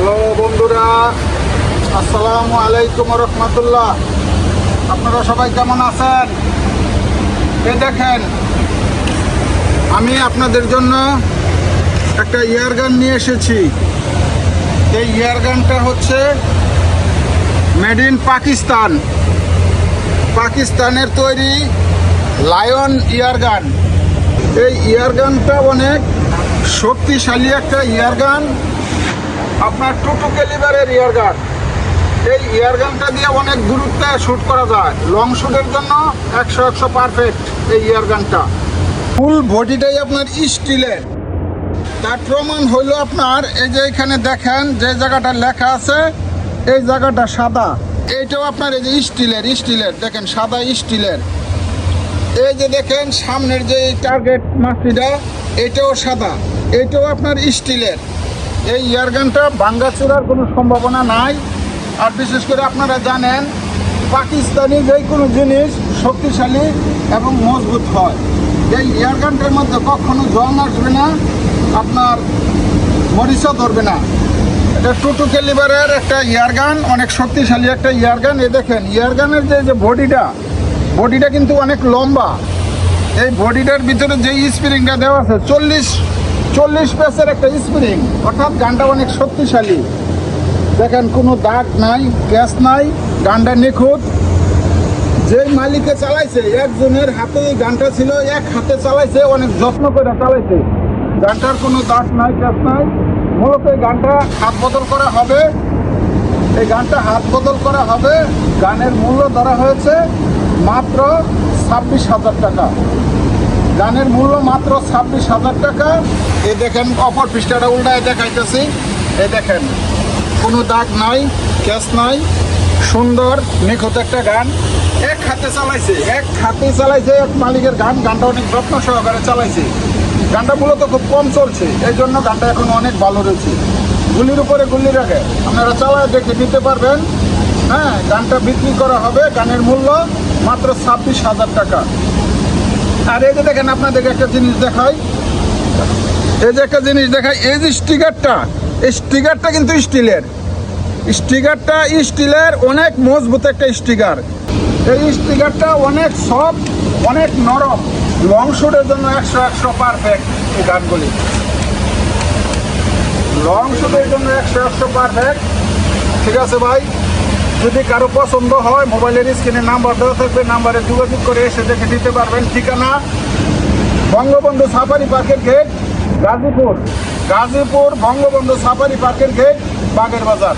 Hello বন্ধুরা, আসসালামু আলাইকুম রহমতুল্লাহ। আপনারা সবাই কেমন আছেন? দেখেন, আমি আপনাদের জন্য একটা ইয়ারগান নিয়ে এসেছি। এই ইয়ারগানটা হচ্ছে মেড ইন পাকিস্তান, পাকিস্তানের তৈরি লায়ন ইয়ারগান। এই ইয়ারগানটা অনেক শক্তিশালী একটা ইয়ারগান, আপনার 22 ক্যালিবারের ইয়ারগান। এই ইয়ারগানটা দিয়ে অনেক দূরত্বে শ্যুট করা যায়। লং শ্যুটের জন্য 100 পারফেক্ট এই ইয়ারগানটা। ফুল বডিটাই আপনার স্টিলের। তার প্রমাণ হইল আপনার এই যে এখানে দেখেন যে জায়গাটা লেখা আছে, এই জায়গাটা সাদা। এইটাও আপনার এই যে স্টিলের দেখেন, সাদা স্টিলের। এই যে দেখেন সামনের যে টার্গেট মাটিটা, এটাও সাদা, এটাও আপনার স্টিলের। এই ইয়ারগানটা ভাঙ্গাচুরার কোনো সম্ভাবনা নাই। আর বিশেষ করে আপনারা জানেন পাকিস্তানি যে কোনো জিনিস শক্তিশালী এবং মজবুত হয়। এই ইয়ারগানটার মধ্যে কখনো জং আসবে না, আপনার মরিচা ধরবে না। এটা 22 ক্যালিবারের একটা ইয়ারগান, অনেক শক্তিশালী একটা ইয়ারগান। এ দেখেন ইয়ারগানের যে বডিটা কিন্তু অনেক লম্বা। এই বডিটার ভিতরে যে স্প্রিংটা দেওয়া আছে 40 পেসের একটা স্প্রিং, অর্থাৎ গানটা অনেক শক্তিশালী। দেখেন কোনো দাগ নাই, গ্যাস নাই, গানটা নিখুঁত। যেই মালিকে চালাইছে একজনের হাতে এই গানটা ছিল, এক হাতে চালাইছে, অনেক যত্ন করে চালাইছে। গানটার কোনো দাগ নাই, গ্যাস নাই। মূলত এই গানটা হাত বদল করা হবে। এই গানটা হাত বদল করা হবে। গানের মূল্য ধরা হয়েছে মাত্র 26,000 টাকা। গানের মূল্য মাত্র 26,000 টাকা। এই দেখেন অপর পৃষ্ঠাটা উল্টায় দেখাইতেছি। এই দেখেন কোনো দাগ নাই, গ্যাস নাই, সুন্দর নিখুঁত একটা গান। এক হাতে চালাইছে এক মালিকের গান। গানটা অনেক যত্ন সহকারে চালাইছে। গানটা মূলত খুব কম চলছে, এই জন্য গানটা এখন অনেক ভালো রয়েছে। গুলির উপরে গুলি রাখে, আপনারা চালায় দেখে নিতে পারবেন। হ্যাঁ, গানটা বিক্রি করা হবে। গানের মূল্য মাত্র 26,000 টাকা। আর এই যে দেখেন আপনাদেরকে একটা জিনিস দেখাই, এই যে স্টিকারটা কিন্তু স্টিলের অনেক মজবুত একটা স্টিকার। এই স্টিকারটা অনেক সফট, অনেক নরম। লং শুটের জন্য 100 পারফেক্ট। এই গানগুলি লং শুটের জন্য 100 পারফেক্ট। ঠিক আছে ভাই, যদি কারো পছন্দ হয় মোবাইলের স্ক্রিনে নাম্বার দেওয়া থাকবে, নাম্বারে যোগাযোগ করে এসে দেখে নিতে পারবেন। ঠিকানা বঙ্গবন্ধু সাফারি পার্কের গেট, গাজীপুর। বঙ্গবন্ধু সাফারি পার্কের গেট, বাগের বাজার।